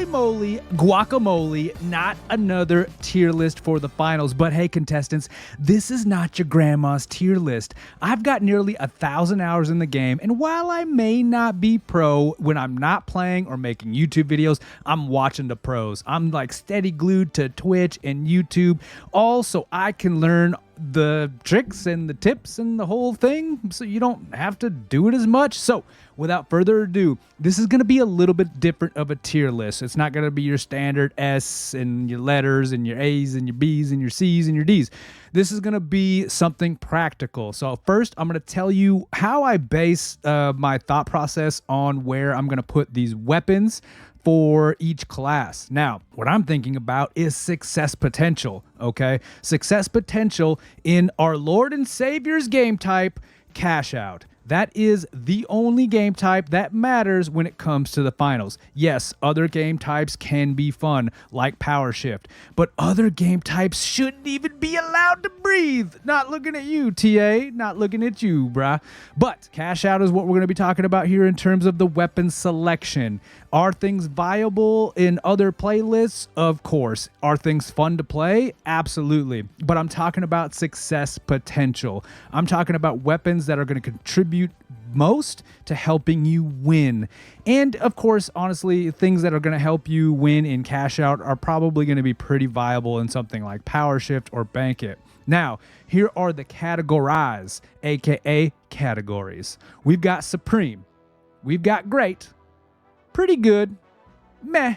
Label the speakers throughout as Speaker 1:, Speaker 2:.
Speaker 1: moly, guacamole, not another tier list for the finals. But hey, contestants, this is not your grandma's tier list. I've got nearly 1,000 hours in the game, and while I may not be pro when I'm not playing or making YouTube videos, I'm watching the pros. I'm like steady glued to Twitch and YouTube, all so I can learn the tricks and the tips and the whole thing so you don't have to do it as much. So without further ado, this is going to be a little bit different of a tier list. It's not going to be your standard S and your letters and your A's and your B's and your C's and your D's. This is going to be something practical. So first, I'm going to tell you how I base my thought process on where I'm going to put these weapons for each class. Now, what I'm thinking about is success potential, okay? Success potential in our Lord and Savior's game type, Cash Out. That is the only game type that matters when it comes to the finals. Yes, other game types can be fun, like Power Shift, but other game types shouldn't even be allowed to breathe. Not looking at you, TA. Not looking at you, bruh. But Cash Out is what we're going to be talking about here in terms of the weapon selection. Are things viable in other playlists? Of course. Are things fun to play? Absolutely. But I'm talking about success potential. I'm talking about weapons that are going to contribute most to helping you win. And of course, honestly, things that are going to help you win in Cash Out are probably going to be pretty viable in something like Power Shift or Bank It. Now, here are the categorize, aka categories. We've got Supreme. We've got Great. Pretty good, meh,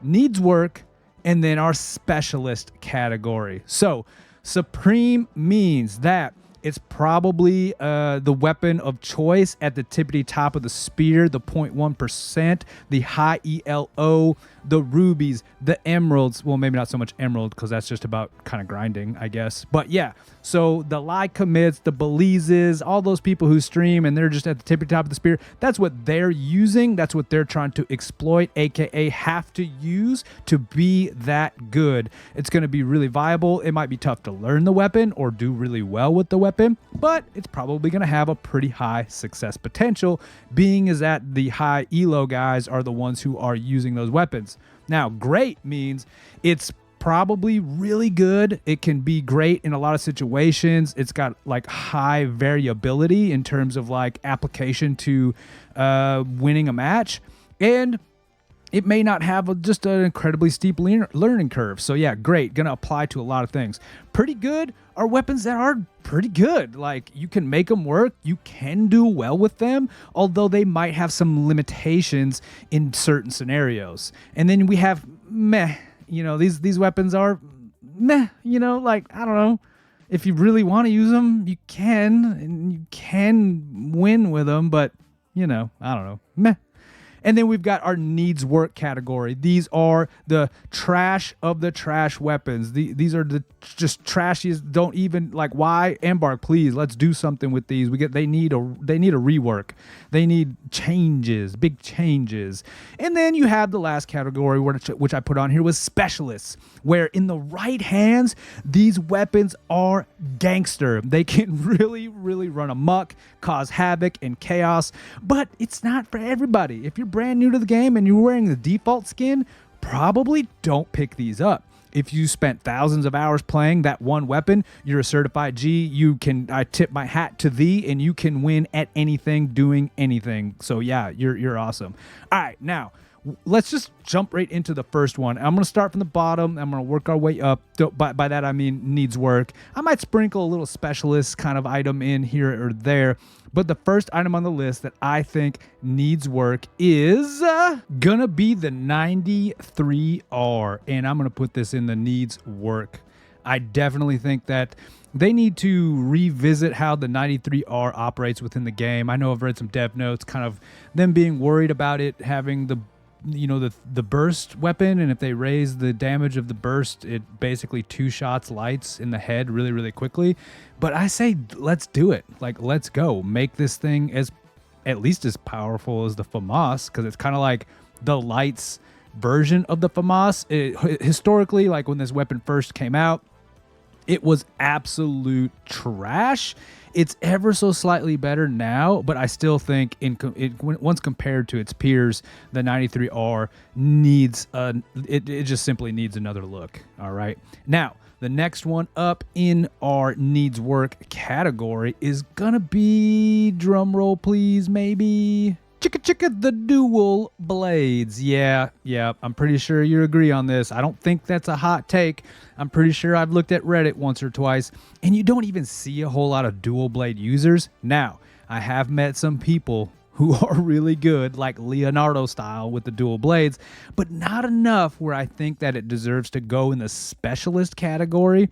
Speaker 1: needs work, and then our specialist category. So Supreme means that it's probably the weapon of choice at the tippity top of the spear, the 0.1%, the high ELO, the rubies, the emeralds. Well, maybe not so much emerald because that's just about kind of grinding, I guess. But yeah, so the lie commits, the Belizes, all those people who stream and they're just at the tippity top of the spear, that's what they're using. That's what they're trying to exploit, aka have to use to be that good. It's going to be really viable. It might be tough to learn the weapon or do really well with the weapon, but it's probably going to have a pretty high success potential, being as that the high ELO guys are the ones who are using those weapons. Now, great means it's probably really good. It can be great in a lot of situations. It's got like high variability in terms of like application to winning a match. And it may not have just an incredibly steep learning curve. So yeah, great. Going to apply to a lot of things. Pretty good are weapons that are pretty good. Like you can make them work. You can do well with them, although they might have some limitations in certain scenarios. And then we have meh. You know, these weapons are meh. You know, like, I don't know. If you really want to use them, you can. And you can win with them. But, you know, I don't know. Meh. And then we've got our needs work category. These are the trash of the trash weapons. These are the just trashiest. Don't even like, why Embark, please, let's do something with these. They need a rework. They need changes, big changes. And then you have the last category which I put on here was specialists, where in the right hands, these weapons are gangster. They can really, really run amok, cause havoc and chaos, but it's not for everybody. If you're brand new to the game and you're wearing the default skin, probably don't pick these up. If you spent thousands of hours playing that one weapon, you're a certified G. I tip my hat to thee, and you can win at anything, doing anything. So yeah, you're awesome. All right, now let's just jump right into the first one. I'm going to start from the bottom. I'm going to work our way up. By that, I mean needs work. I might sprinkle a little specialist kind of item in here or there. But the first item on the list that I think needs work is going to be the 93R. And I'm going to put this in the needs work. I definitely think that they need to revisit how the 93R operates within the game. I know I've read some dev notes, kind of them being worried about it having the burst weapon, and if they raise the damage of the burst, it basically two shots lights in the head really, really quickly. But I say, let's do it. Like, let's go. Make this thing at least as powerful as the FAMAS, because it's kind of like the lights version of the FAMAS. Historically, like when this weapon first came out, It was absolute trash. It's ever so slightly better now, but I still think once compared to its peers, the 93R needs it just simply needs another look. All right. Now, the next one up in our needs work category is gonna be, drum roll please, maybe, chicka the dual blades. Yeah, I'm pretty sure you agree on this. I don't think that's a hot take. I'm pretty sure I've looked at Reddit once or twice, and you don't even see a whole lot of dual blade users. Now, I have met some people who are really good, like Leonardo style with the dual blades, but not enough where I think that it deserves to go in the specialist category.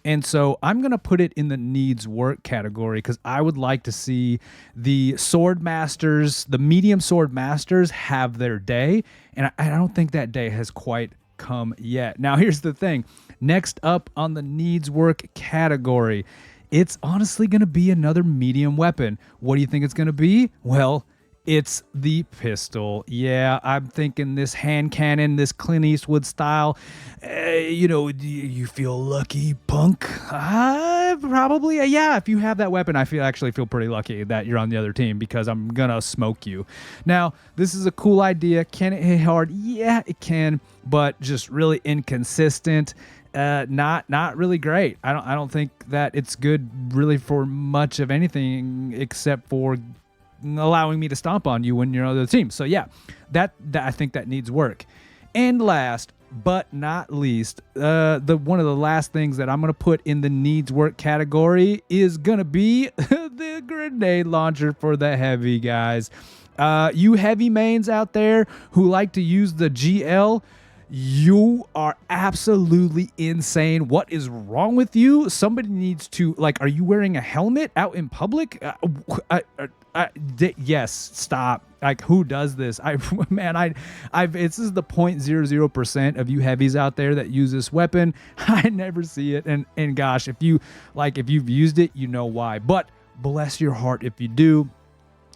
Speaker 1: And so I'm going to put it in the needs work category because I would like to see the sword masters, the medium sword masters, have their day. And I don't think that day has quite come yet. Now, here's the thing. Next up on the needs work category, it's honestly going to be another medium weapon. What do you think it's going to be? Well, it's the pistol. Yeah, I'm thinking this hand cannon, this Clint Eastwood style. You feel lucky, punk? Probably. Yeah, if you have that weapon, I actually feel pretty lucky that you're on the other team because I'm going to smoke you. Now, this is a cool idea. Can it hit hard? Yeah, it can, but just really inconsistent. Not really great. I don't think that it's good really for much of anything except for allowing me to stomp on you when you're on the team. So yeah, that I think that needs work. And last but not least, the one of the last things that I'm gonna put in the needs work category is gonna be the grenade launcher for the heavy guys. You heavy mains out there who like to use the GL, you are absolutely insane. What is wrong with you? Somebody needs to, like, are you wearing a helmet out in public? Yes, stop. Like, who does this? This is the 0.00% of you heavies out there that use this weapon. I never see it. And gosh, if you've used it, you know why. But bless your heart if you do.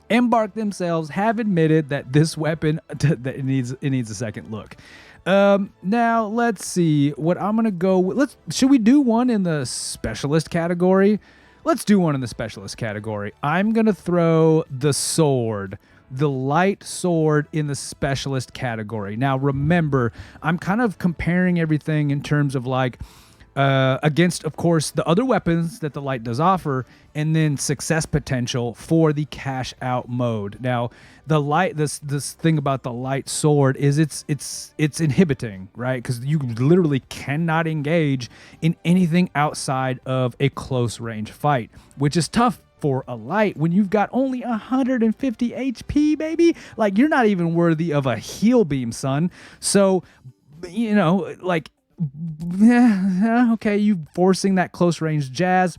Speaker 1: Embark themselves have admitted that this weapon that it needs a second look. Now let's see what I'm gonna go with. Should we do one in the specialist category? Let's do one in the specialist category. I'm gonna throw the sword, the light sword, in the specialist category. Now remember, I'm kind of comparing everything in terms of like against, of course, the other weapons that the light does offer, and then success potential for the cash out mode. Now, the light, this thing about the light sword is it's inhibiting, right? Because you literally cannot engage in anything outside of a close range fight, which is tough for a light when you've got only 150 HP, baby. Like, you're not even worthy of a heal beam, son. So, okay, you forcing that close range jazz.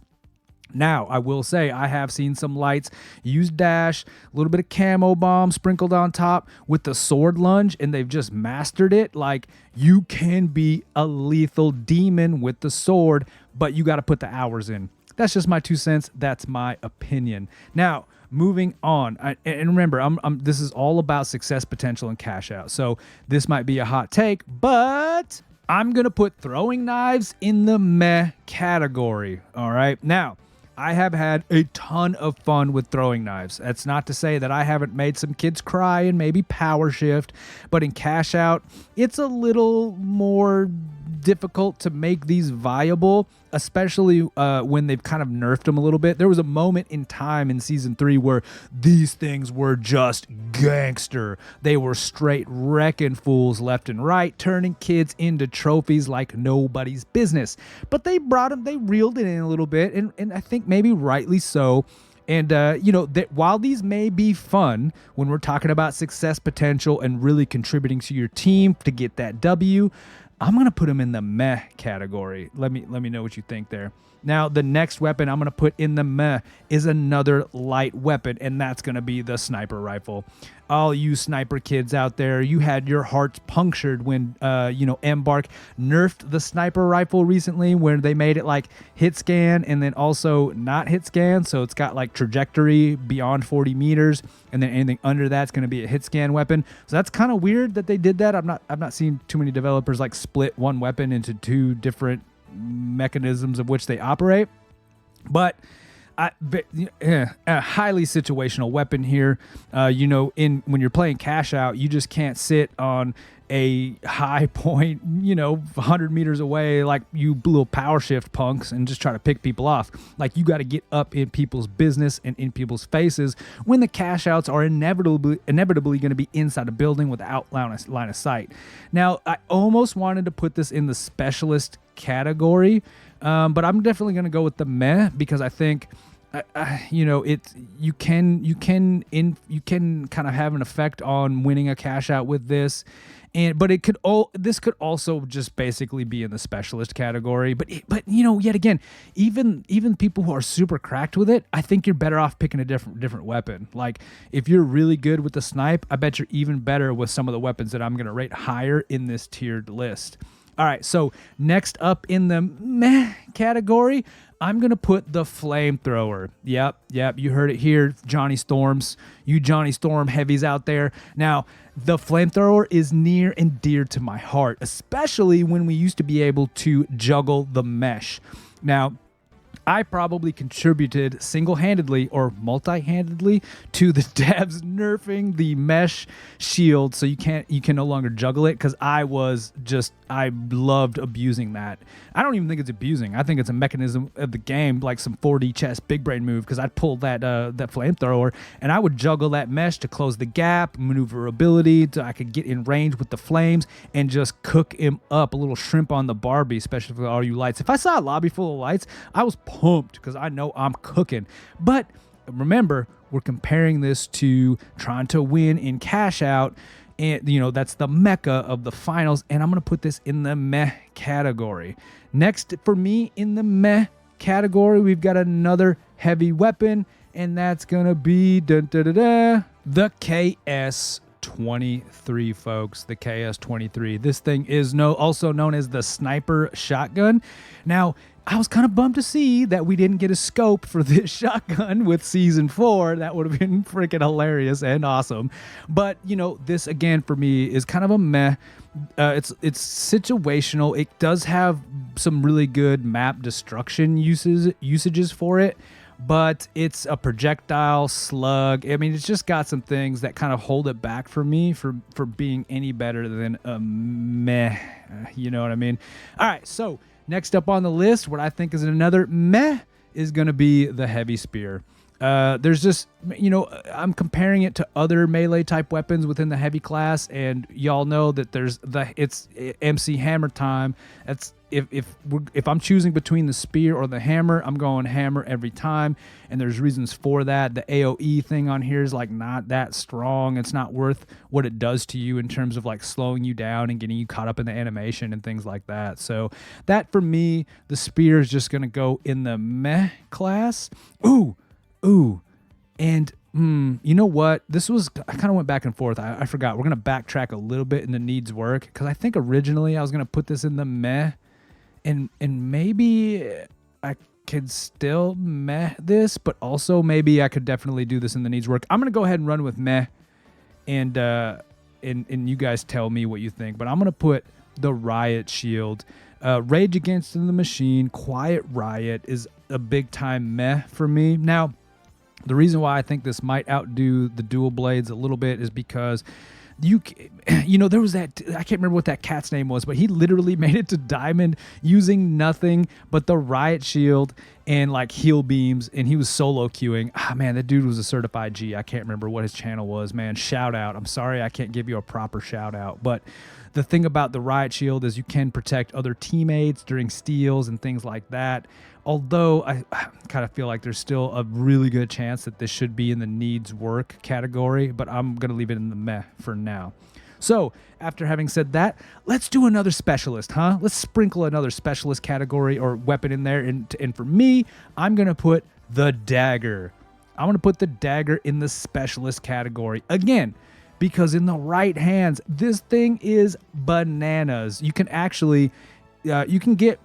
Speaker 1: Now, I will say I have seen some lights use dash, a little bit of camo bomb sprinkled on top with the sword lunge, and they've just mastered it. Like, you can be a lethal demon with the sword, but you got to put the hours in. That's just my 2 cents. That's my opinion. Now, moving on, and remember, this is all about success potential and cash out. So this might be a hot take, but I'm going to put throwing knives in the meh category. All right. Now, I have had a ton of fun with throwing knives. That's not to say that I haven't made some kids cry and maybe power shift, but in cash out, it's a little more difficult to make these viable, especially when they've kind of nerfed them a little bit. There was a moment in time in season 3 where these things were just gangster. They were straight wrecking fools left and right, turning kids into trophies like nobody's business. But they reeled it in a little bit, and I think maybe rightly so. And, while these may be fun when we're talking about success potential and really contributing to your team to get that W, I'm going to put them in the meh category. Let me know what you think there. Now, the next weapon I'm going to put in the meh is another light weapon, and that's going to be the sniper rifle. All you sniper kids out there, you had your hearts punctured when, Embark nerfed the sniper rifle recently, where they made it like hit scan and then also not hit scan. So it's got like trajectory beyond 40 meters, and then anything under that's going to be a hit scan weapon. So that's kind of weird that they did that. I've not seen too many developers like split one weapon into two different mechanisms of which they operate. But a highly situational weapon here. When you're playing cash out, you just can't sit on a high point, 100 meters away, like you little power shift punks, and just try to pick people off. Like, you got to get up in people's business and in people's faces when the cash outs are inevitably going to be inside a building without line of sight. Now, I almost wanted to put this in the specialist category, but I'm definitely going to go with the meh, because I think you can kind of have an effect on winning a cash out with this. But this could also just basically be in the specialist category. But yet again, even people who are super cracked with it, I think you're better off picking a different weapon. Like, if you're really good with the snipe, I bet you're even better with some of the weapons that I'm going to rate higher in this tiered list. All right, so next up in the meh category, I'm going to put the flamethrower. Yep, you heard it here, Johnny Storms. You Johnny Storm heavies out there. Now, the flamethrower is near and dear to my heart, especially when we used to be able to juggle the mesh. Now, I probably contributed single-handedly or multi-handedly to the devs nerfing the mesh shield, so you can no longer juggle it, because I loved abusing that. I don't even think it's abusing. I think it's a mechanism of the game, like some 4D chess big brain move, because I'd pull that flamethrower and I would juggle that mesh to close the gap, maneuverability, so I could get in range with the flames and just cook him up, a little shrimp on the Barbie, especially for all you lights. If I saw a lobby full of lights, I was pumped because I know I'm cooking. But remember, we're comparing this to trying to win in cash out, and that's the mecca of the finals, and I'm going to put this in the meh category. Next for me in the meh category, we've got another heavy weapon, and that's going to be the KS-23, folks. The KS-23. This thing is also known as the sniper shotgun. Now, I was kind of bummed to see that we didn't get a scope for this shotgun with Season 4. That would have been freaking hilarious and awesome. But, this, again, for me, is kind of a meh. It's situational. It does have some really good map destruction usages for it, but it's a projectile slug. I mean, it's just got some things that kind of hold it back for me for being any better than a meh. You know what I mean? All right, so next up on the list, what I think is another meh, is going to be the heavy spear. There's just, I'm comparing it to other melee type weapons within the heavy class, and y'all know that it's MC Hammer time. That's if I'm choosing between the spear or the hammer, I'm going hammer every time, and there's reasons for that. The AoE thing on here is like not that strong. It's not worth what it does to you in terms of like slowing you down and getting you caught up in the animation and things like that. So that, for me, the spear is just gonna go in the meh class. Ooh, and you know what? I kind of went back and forth. I forgot. We're going to backtrack a little bit in the needs work, because I think originally I was going to put this in the meh, and maybe I could still meh this, but also maybe I could definitely do this in the needs work. I'm going to go ahead and run with meh, and you guys tell me what you think, but I'm going to put the Riot Shield. Rage Against the Machine, Quiet Riot is a big time meh for me. Now, the reason why I think this might outdo the dual blades a little bit is because there was that, I can't remember what that cat's name was, but he literally made it to Diamond using nothing but the Riot Shield and like heal beams, and he was solo queuing. Man, that dude was a certified G. I can't remember what his channel was, man. Shout out. I'm sorry I can't give you a proper shout out, but the thing about the Riot Shield is you can protect other teammates during steals and things like that. Although I kind of feel like there's still a really good chance that this should be in the needs work category, but I'm going to leave it in the meh for now. So after having said that, let's do another specialist, huh? Let's sprinkle another specialist category or weapon in there. And for me, I'm going to put the dagger. I'm going to put the dagger in the specialist category. Again, because in the right hands, this thing is bananas. You can actually, you can get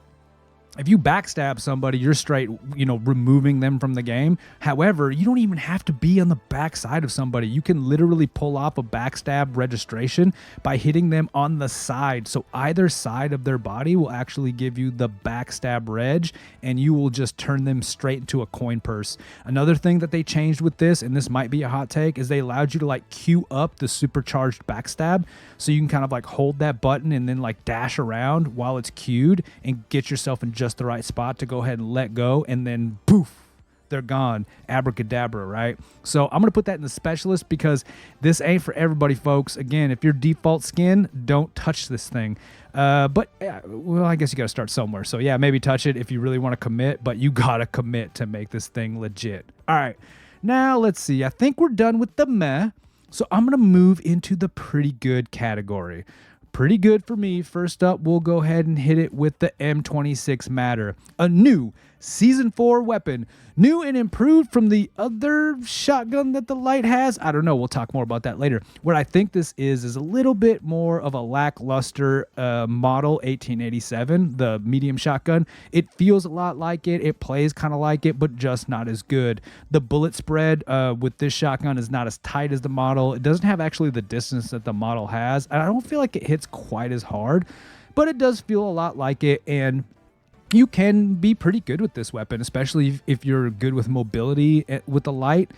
Speaker 1: if you backstab somebody, you're straight, removing them from the game. However, you don't even have to be on the backside of somebody. You can literally pull off a backstab registration by hitting them on the side. So either side of their body will actually give you the backstab reg, and you will just turn them straight into a coin purse. Another thing that they changed with this, and this might be a hot take, is they allowed you to like queue up the supercharged backstab. So you can kind of like hold that button and then like dash around while it's queued and get yourself in just the right spot to go ahead and let go, and then poof, they're gone. Abracadabra, right? So I'm going to put that in the specialist because this ain't for everybody, folks. Again, if you're default skin, don't touch this thing. But I guess you got to start somewhere. So yeah, maybe touch it if you really want to commit, but you got to commit to make this thing legit. All right, now let's see. I think we're done with the meh. So I'm going to move into the pretty good category. Pretty good for me. First up, we'll go ahead and hit it with the M26 Matter, a new Season 4 weapon, new and improved from the other shotgun that the Light has. I don't know. We'll talk more about that later. What I think this is a little bit more of a lackluster model 1887, the medium shotgun. It feels a lot like it. It plays kind of like it, but just not as good. The bullet spread with this shotgun is not as tight as the model. It doesn't have actually the distance that the model has. And I don't feel like it hits quite as hard, but it does feel a lot like it. And you can be pretty good with this weapon, especially if you're good with mobility with the Light.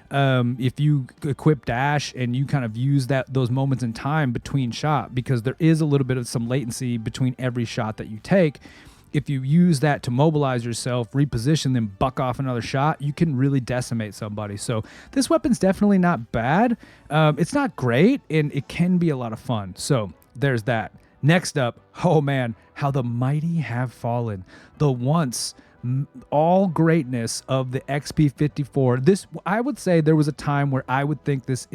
Speaker 1: If you equip dash and you kind of use those moments in time between shot, because there is a little bit of some latency between every shot that you take. If you use that to mobilize yourself, reposition, then buck off another shot, you can really decimate somebody. So this weapon's definitely not bad. It's not great, and it can be a lot of fun. So there's that. Next up, oh man, how the mighty have fallen. The once all greatness of the XP54. This, I would say, there was a time where I would think this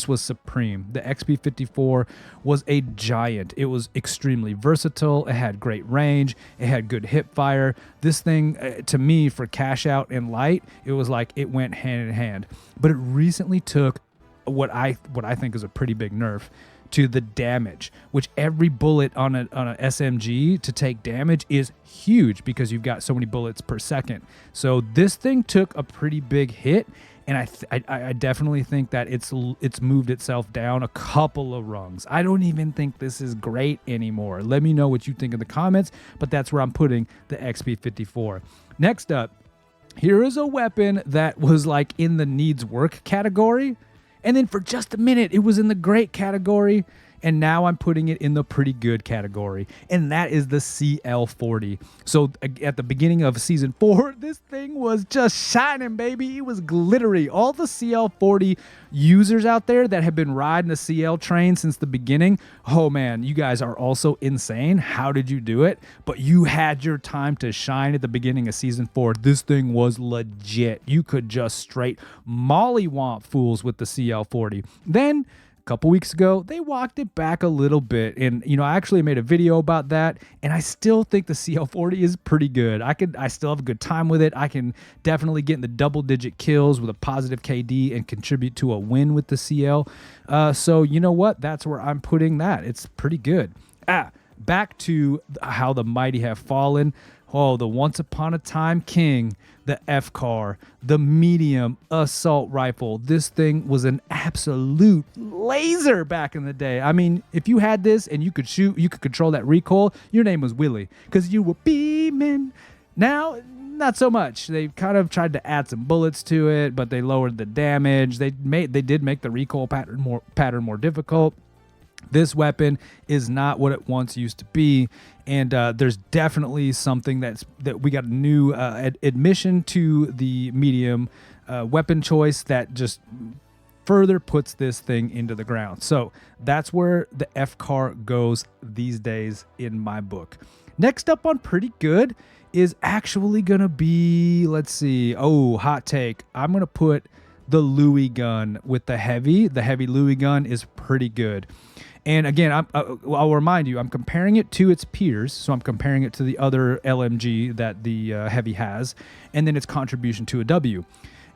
Speaker 1: was supreme. The XP54 was a giant. It was extremely versatile. It had great range. It had good hip fire. This thing, to me, for cash out and Light, it was like it went hand in hand. But it recently took what I think is a pretty big nerf to the damage, which every bullet on a SMG to take damage is huge because you've got so many bullets per second. So this thing took a pretty big hit, and I definitely think that it's moved itself down a couple of rungs. I don't even think this is great anymore. Let me know what you think in the comments, but that's where I'm putting the XP54. Next up, here is a weapon that was like in the needs work category. And then for just a minute, it was in the great category. And now I'm putting it in the pretty good category. And that is the CL40. So at the beginning of Season 4, this thing was just shining, baby. It was glittery. All the CL40 users out there that have been riding the CL train since the beginning, oh man, you guys are also insane. How did you do it? But you had your time to shine at the beginning of Season 4. This thing was legit. You could just straight mollywomp fools with the CL40. Then couple weeks ago, they walked it back a little bit, and I actually made a video about that, and I still think the CL40 is pretty good. I still have a good time with it. I can definitely get in the double-digit kills with a positive KD and contribute to a win with the CL. So you know what? That's where I'm putting that. It's pretty good. Back to how the mighty have fallen. Oh, the once upon a time king, the FCAR, the medium assault rifle. This thing was an absolute laser back in the day. I mean, if you had this and you could shoot, you could control that recoil, your name was Willie because you were beaming. Now, not so much. They kind of tried to add some bullets to it, but they lowered the damage. They did make the recoil pattern more difficult. This weapon is not what it once used to be, and there's definitely something that we got a new admission to the medium weapon choice that just further puts this thing into the ground. So that's where the FCAR goes these days in my book. Next up on pretty good is actually gonna be, let's see, hot take. I'm gonna put the Louis gun with the heavy. The heavy Louis gun is pretty good. And again, I'll remind you, I'm comparing it to its peers. So I'm comparing it to the other LMG that the heavy has, and then its contribution to a W.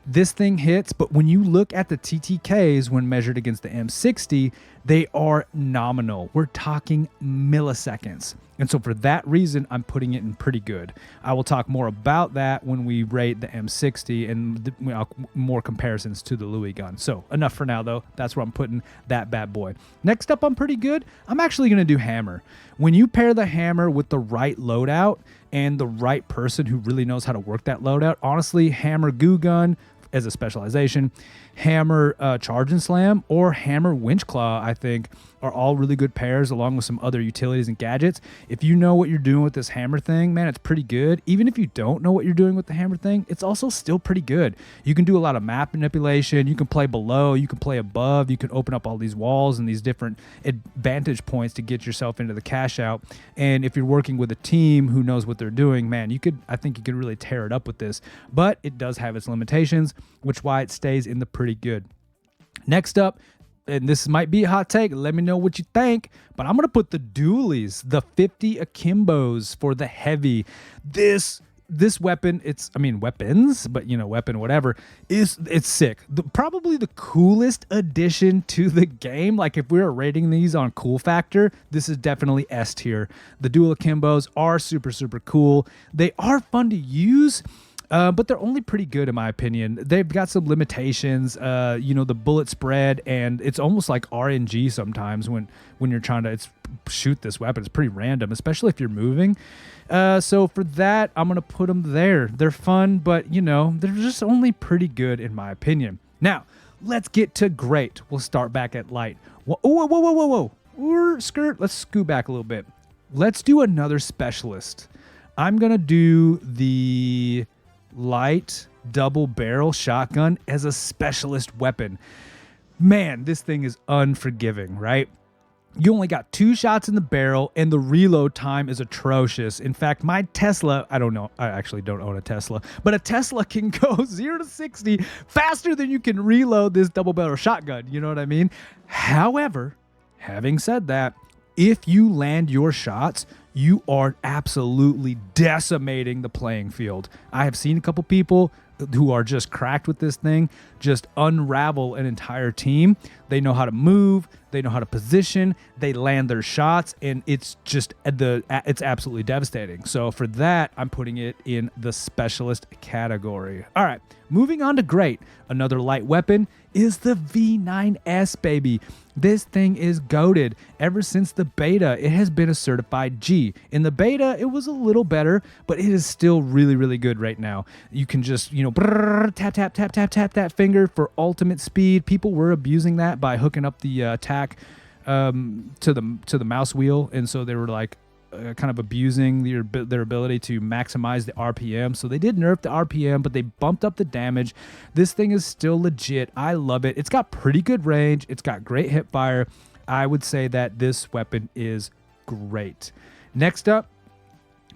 Speaker 1: This thing hits, but when you look at the TTKs when measured against the M60, they are nominal. We're talking milliseconds. And so for that reason, I'm putting it in pretty good. I will talk more about that when we rate the M60 and more comparisons to the Louis gun. So enough for now, though. That's where I'm putting that bad boy. Next up, I'm pretty good. I'm actually going to do hammer. When you pair the hammer with the right loadout and the right person who really knows how to work that loadout, honestly, hammer goo gun as a specialization, hammer charge and slam, or hammer winch claw, I think are all really good pairs along with some other utilities and gadgets. If you know what you're doing with this hammer thing, man, it's pretty good. Even if you don't know what you're doing with the hammer thing, it's also still pretty good. You can do a lot of map manipulation. You can play below, you can play above, you can open up all these walls and these different advantage points to get yourself into the cash out. And if you're working with a team who knows what they're doing, man, I think you could really tear it up with this. But it does have its limitations, which is why it stays in the pretty good. Next up, and this might be a hot take, let me know what you think, but I'm going to put the dualies, the 50 akimbos for the heavy. This weapon, weapons, but weapon, whatever, it's sick. Probably the coolest addition to the game. Like if we were rating these on cool factor, this is definitely S tier. The dual akimbos are super, super cool. They are fun to use. But they're only pretty good in my opinion. They've got some limitations, the bullet spread, and it's almost like RNG sometimes when you're trying to shoot this weapon. It's pretty random, especially if you're moving. So for that, I'm going to put them there. They're fun, but they're just only pretty good in my opinion. Now, let's get to great. We'll start back at light. Whoa. Skirt. Let's scoot back a little bit. Let's do another specialist. I'm going to do the light double barrel shotgun as a specialist weapon. Man, this thing is unforgiving, right? You only got 2 shots in the barrel and the reload time is atrocious. In fact, my Tesla, I actually don't own a Tesla, but a Tesla can go 0 to 60 faster than you can reload this double barrel shotgun. You know what I mean? However, having said that, if you land your shots, you are absolutely decimating the playing field. I have seen a couple people who are just cracked with this thing just unravel an entire team. They know how to move, they know how to position, they land their shots, and it's absolutely devastating. So for that, I'm putting it in the specialist category. All right, moving on to great. Another light weapon is the V9S, baby. This thing is goated. Ever since the beta, it has been a certified G. In the beta, it was a little better, but it is still really, really good right now. You can just, tap that finger for ultimate speed. People were abusing that by hooking up the attack to the mouse wheel, and so they were like kind of abusing their ability to maximize the RPM. So they did nerf the RPM, but they bumped up the damage. This thing is still legit. I love it. It's got pretty good range. It's got great hip fire. I would say that this weapon is great. Next up,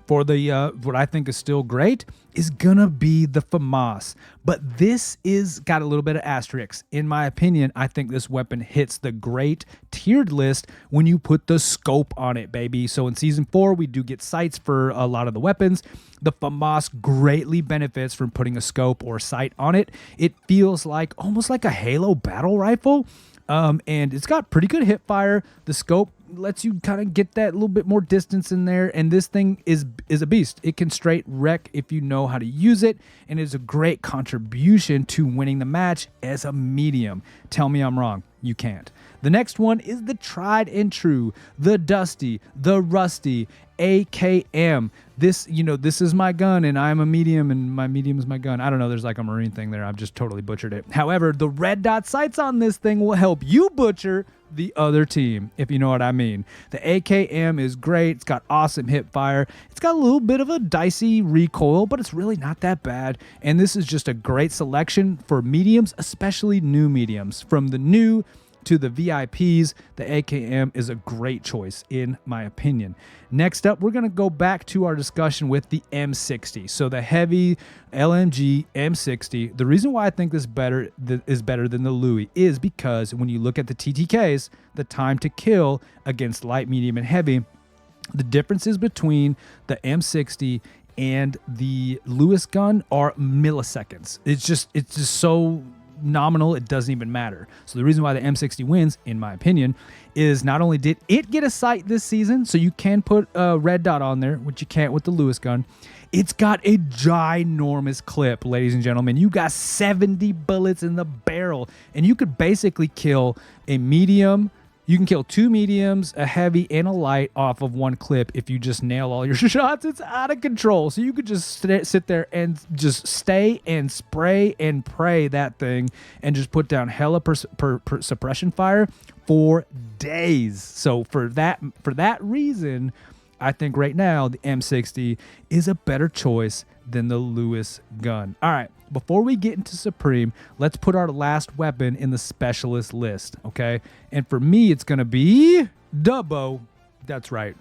Speaker 1: for the what I think is still great, is gonna be the FAMAS. But this is got a little bit of asterisks. In my opinion, I think this weapon hits the great tiered list when you put the scope on it, baby. So in Season 4, we do get sights for a lot of the weapons. The FAMAS greatly benefits from putting a scope or sight on it. It feels like almost like a Halo battle rifle. And it's got pretty good hip fire. The scope lets you kind of get that little bit more distance in there, and this thing is a beast. It can straight wreck if you know how to use it, and it's a great contribution to winning the match as a medium. Tell me I'm wrong. You can't. The next one is the tried and true, the dusty, the rusty AKM. This is my gun, and I'm a medium, and my medium is my gun. I don't know. There's like a Marine thing there. I've just totally butchered it. However, the red dot sights on this thing will help you butcher the other team, if you know what I mean. The AKM is great. It's got awesome hip fire. It's got a little bit of a dicey recoil, but it's really not that bad. And this is just a great selection for mediums, especially new mediums. From the new to the VIPs, the AKM is a great choice in my opinion. Next up, we're going to go back to our discussion with the M60. So the heavy LMG M60. The reason why I think this is better than the Louis is because when you look at the TTKs, the time to kill against light, medium, and heavy, the differences between the M60 and the Lewis gun are milliseconds. It's just so nominal, it doesn't even matter. So the reason why the M60 wins, in my opinion, is not only did it get a sight this season, so you can put a red dot on there, which you can't with the Lewis gun. It's got a ginormous clip, ladies and gentlemen. You got 70 bullets in the barrel, and you could basically kill a medium. You can kill 2 mediums, a heavy, and a light off of one clip if you just nail all your shots. It's out of control. So you could just sit there and just stay and spray and pray that thing and just put down hella suppression fire for days. So for that reason, I think right now the M60 is a better choice than the Lewis gun. All right, before we get into Supreme, let's put our last weapon in the specialist list, okay? And for me, it's going to be Dubbo. That's right.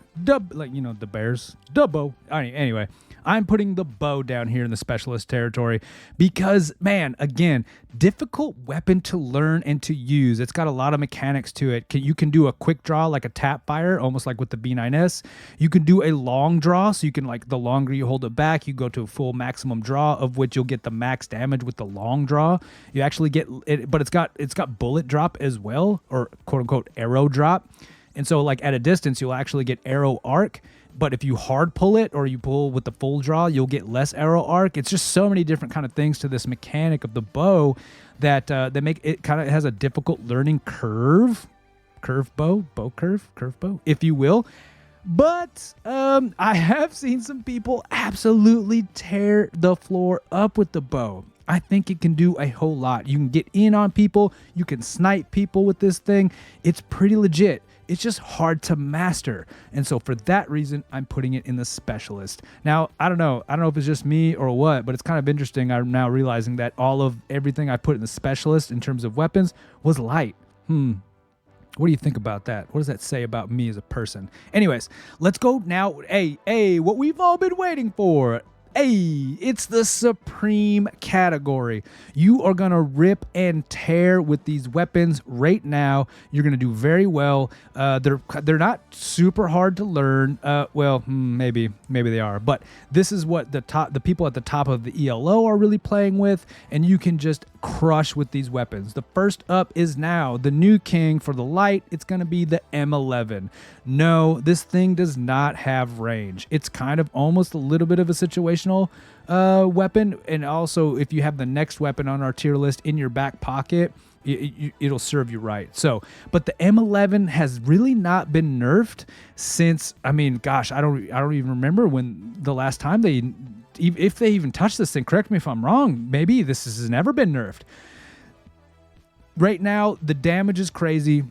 Speaker 1: Like, you know, the Bears. Dubbo. Anyway, I'm putting the bow down here in the specialist territory because, man, again, difficult weapon to learn and to use. It's got a lot of mechanics to it. You can do a quick draw like a tap fire, almost like with the B9S. You can do a long draw, so you can, like, the longer you hold it back, you go to a full maximum draw, of which you'll get the max damage with the long draw. You actually get it, but it's got bullet drop as well, or quote unquote arrow drop. And so, like, at a distance, you'll actually get arrow arc. But if you hard pull it or you pull with the full draw, you'll get less arrow arc. It's just so many different kind of things to this mechanic of the bow that make it kind of has a difficult learning curve, curve bow, if you will. But I have seen some people absolutely tear the floor up with the bow. I think it can do a whole lot. You can get in on people. You can snipe people with this thing. It's pretty legit. It's just hard to master. And so for that reason, I'm putting it in the specialist. Now, I don't know if it's just me or what, but it's kind of interesting. I'm now realizing that everything I put in the specialist in terms of weapons was light. What do you think about that? What does that say about me as a person? Anyways, let's go now. Hey, what we've all been waiting for. Hey, it's the Supreme category. You are going to rip and tear with these weapons right now. You're going to do very well. They're not super hard to learn. Maybe they are. But this is what the people at the top of the ELO are really playing with, and you can just crush with these weapons. The first up is now the new king for the light. It's going to be the M11. No, this thing does not have range. It's kind of almost a little bit of a situational weapon, and also if you have the next weapon on our tier list in your back pocket, it'll serve you right. So, but the M11 has really not been nerfed since, I mean, gosh, I don't even remember when the last time if they even touched this thing. Correct me if I'm wrong. Maybe this has never been nerfed. Right now, the damage is crazy.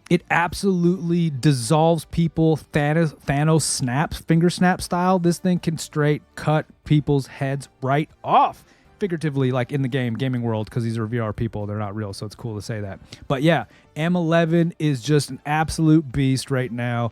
Speaker 1: It absolutely dissolves people. Thanos snaps, finger snap style. This thing can straight cut people's heads right off. Figuratively, like in the gaming world, because these are VR people. They're not real, so it's cool to say that. But yeah, M11 is just an absolute beast right now.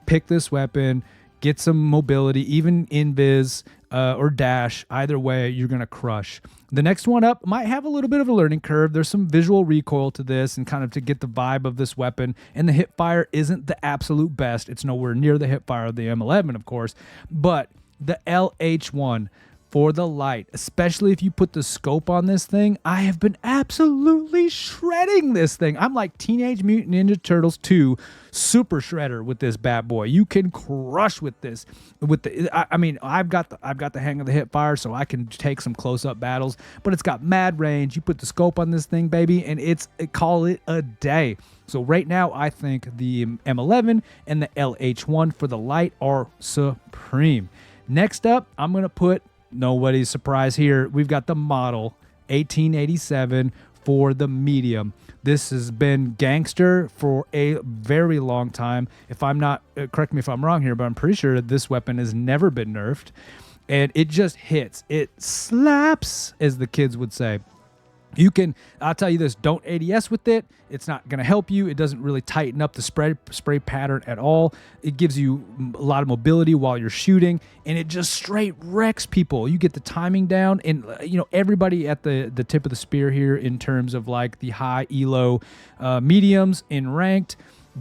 Speaker 1: Pick this weapon. Get some mobility, even invis or dash. Either way, you're going to crush. The next one up might have a little bit of a learning curve. There's some visual recoil to this and kind of to get the vibe of this weapon. And the hip fire isn't the absolute best. It's nowhere near the hip fire of the M11, of course. But the LH1 for the light, especially if you put the scope on this thing, I have been absolutely shredding this thing. I'm like Teenage Mutant Ninja Turtles 2 Super Shredder with this bad boy. You can crush with this. I've got the hang of the hip fire, so I can take some close-up battles, but it's got mad range. You put the scope on this thing, baby, and call it a day. So right now, I think the M11 and the LH1 for the light are supreme. Next up, I'm going to put, nobody's surprise here, we've got the model 1887 for the medium. This has been gangster for a very long time. If I'm not, correct me if I'm wrong here, but I'm pretty sure this weapon has never been nerfed. And it just hits. It slaps, as the kids would say. I'll tell you this, don't ADS with it. It's not going to help you. It doesn't really tighten up the spray pattern at all. It gives you a lot of mobility while you're shooting, and it just straight wrecks people. You get the timing down, and everybody at the tip of the spear here in terms of like the high elo mediums in ranked.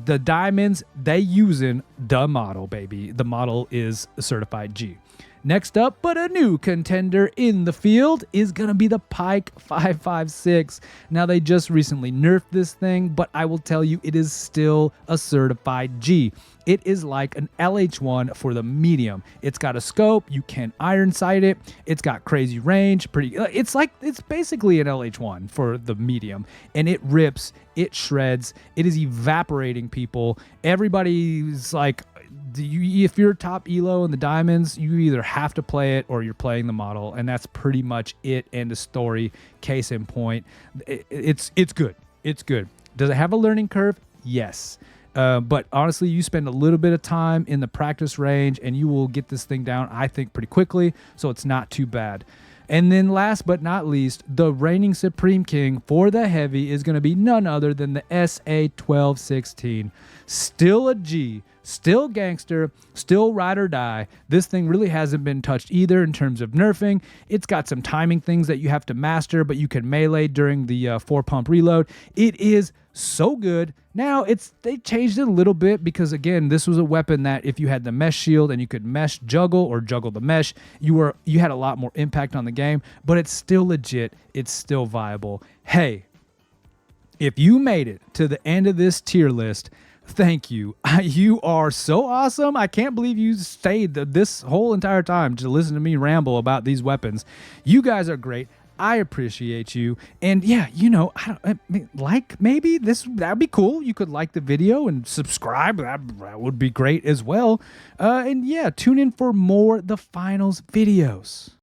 Speaker 1: The diamonds, they using the model, baby. The model is a certified G. Next up, but a new contender in the field, is going to be the Pike 556. Now, they just recently nerfed this thing, but I will tell you, it is still a certified G. It is like an LH1 for the medium. It's got a scope, you can iron sight it, it's got crazy range, it's basically an LH1 for the medium, and it rips, it shreds, it is evaporating people. Everybody's like, if you're top elo in the diamonds, you either have to play it or you're playing the model, and that's pretty much it. End of story. Case in point, it's good. It's good. Does it have a learning curve? Yes. But honestly, you spend a little bit of time in the practice range and you will get this thing down, I think, pretty quickly. So it's not too bad. And then last but not least, the reigning Supreme King for the heavy is going to be none other than the SA1216. Still a G, still gangster, still ride or die. This thing really hasn't been touched either in terms of nerfing. It's got some timing things that you have to master, but you can melee during the 4-pump reload. It is so good. Now they changed it a little bit because, again, this was a weapon that if you had the mesh shield and you could mesh juggle or juggle the mesh, you had a lot more impact on the game, but it's still legit. It's still viable. Hey, if you made it to the end of this tier list, thank you. You are so awesome. I can't believe you stayed this whole entire time to listen to me ramble about these weapons. You guys are great. I appreciate you. And yeah, maybe that'd be cool. You could like the video and subscribe. That would be great as well. And yeah, tune in for more The Finals videos.